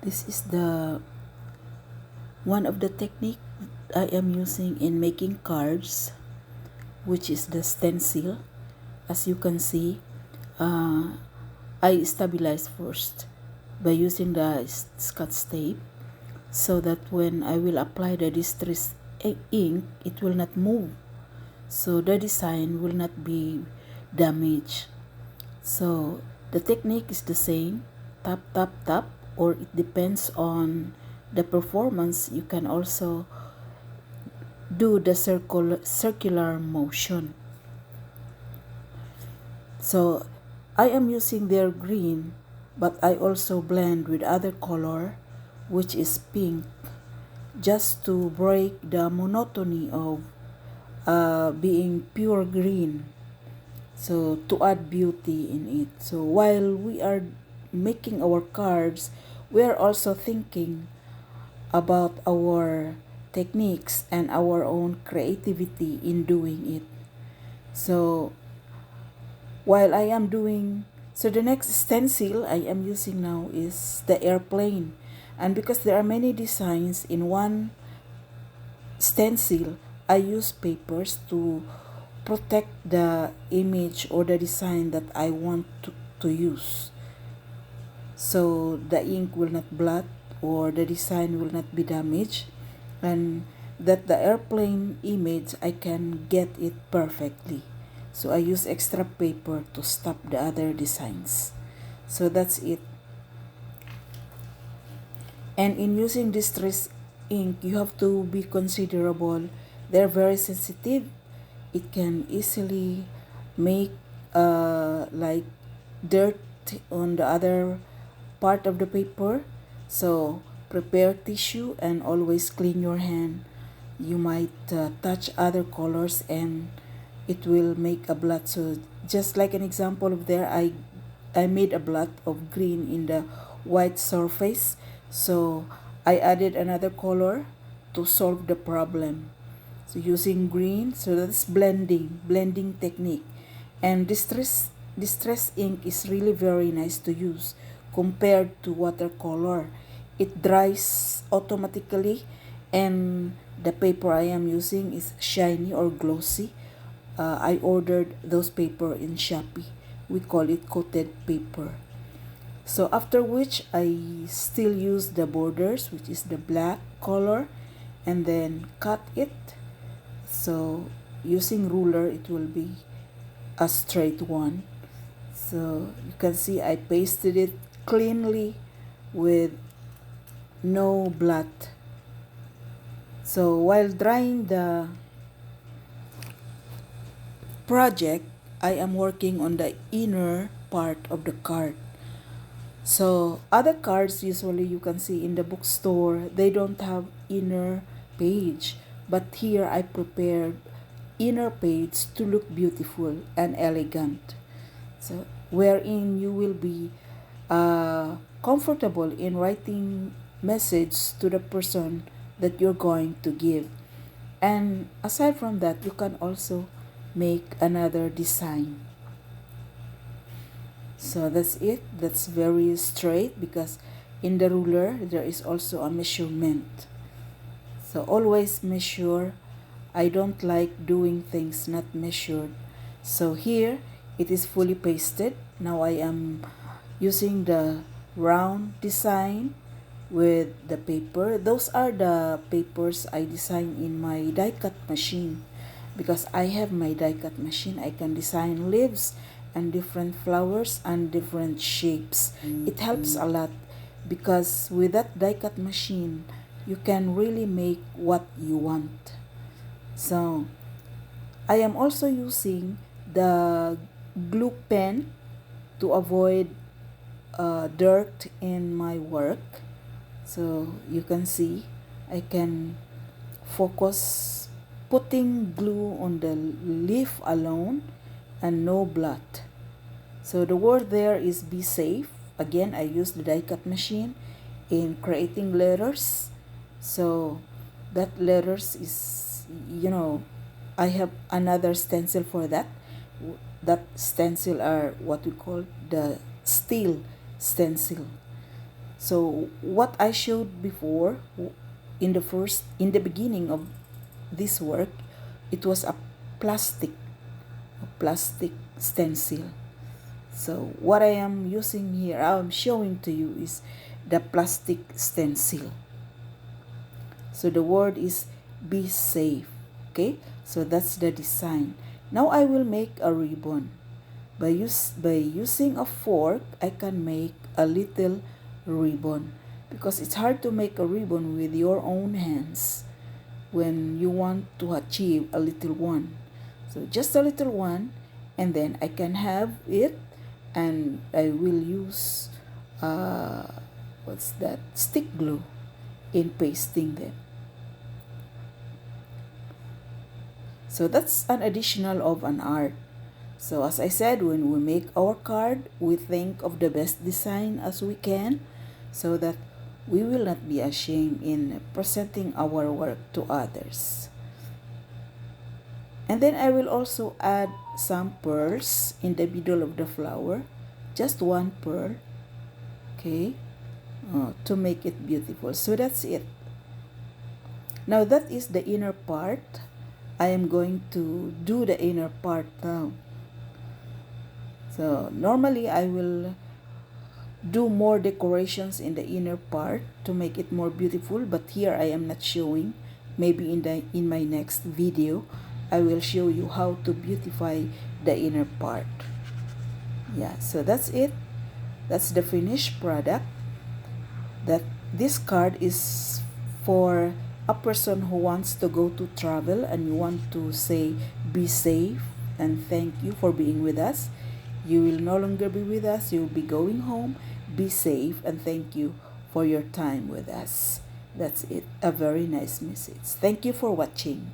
This is the one of the technique I am using in making cards, which is the stencil. As you can see, I stabilize first by using the Scotch tape, so that when I will apply the distress ink, it will not move, so the design will not be damaged. So the technique is the same, tap tap tap, or it depends on the performance. You can also do the circular motion. So I am using their green, but I also blend with other color, which is pink, just to break the monotony of being pure green. So to add beauty in it. So while we are making our cards, we are also thinking about our techniques and our own creativity in doing it. So while I am doing, so the next stencil I am using now is the airplane. And because there are many designs in one stencil, I use papers to protect the image or the design that I want to use. So the ink will not blot or the design will not be damaged, and that the airplane image I can get it perfectly. So I use extra paper to stop the other designs. So that's it. And in using distress ink, you have to be considerable. They're very sensitive. It can easily make like dirt on the other part of the paper. So prepare tissue and always clean your hand. You might touch other colors and it will make a blot. So just like an example of there, I made a blot of green in the white surface. So I added another color to solve the problem. So using green, so that's blending technique. And distress ink is really very nice to use compared to watercolor. It dries automatically, and the paper I am using is shiny or glossy. I ordered those paper in Shopee. We call it coated paper. So after which I still use the borders, which is the black color, and then cut it. So using ruler, it will be a straight one. So you can see I pasted it cleanly with no blot. So while drying the project, I am working on the inner part of the card. So other cards usually you can see in the bookstore, they don't have inner page, but here I prepared inner page to look beautiful and elegant. So wherein you will be comfortable in writing message to the person that you're going to give. And aside from that, you can also make another design. So that's it. That's very straight because in the ruler there is also a measurement. So always measure. I don't like doing things not measured. So here it is fully pasted. Now I am using the round design with the paper. Those are the papers I design in my die cut machine. Because I have my die cut machine, I can design leaves and different flowers and different shapes. It helps a lot because with that die cut machine, you can really make what you want. So I am also using the glue pen to avoid dirt in my work. So you can see I can focus putting glue on the leaf alone and no blot. So the word there is be safe. Again, I use the die cut machine in creating letters. So that letters is, I have another stencil for that. That stencil are what we call the steel stencil. So what I showed before in the beginning of this work, it was a plastic stencil. So what I am using here, I'm showing to you, is the plastic stencil. So the word is be safe. Okay, so that's the design. Now I will make a ribbon. By using a fork, I can make a little ribbon, because it's hard to make a ribbon with your own hands when you want to achieve a little one. So just a little one, and then I can have it, and I will use what's that, stick glue, in pasting them. So that's an additional of an art. So as I said, when we make our card, we think of the best design as we can, so that we will not be ashamed in presenting our work to others. And then I will also add some pearls in the middle of the flower, just one pearl, okay, to make it beautiful. So that's it. Now that is the inner part. I am going to do the inner part now. So normally I will do more decorations in the inner part to make it more beautiful, but here I am not showing. Maybe in my next video I will show you how to beautify the inner part. Yeah, so that's it. That's the finished product. That this card is for a person who wants to go to travel and you want to say be safe and thank you for being with us. You will no longer be with us. You'll be going home. Be safe and thank you for your time with us. That's it. A very nice message. Thank you for watching.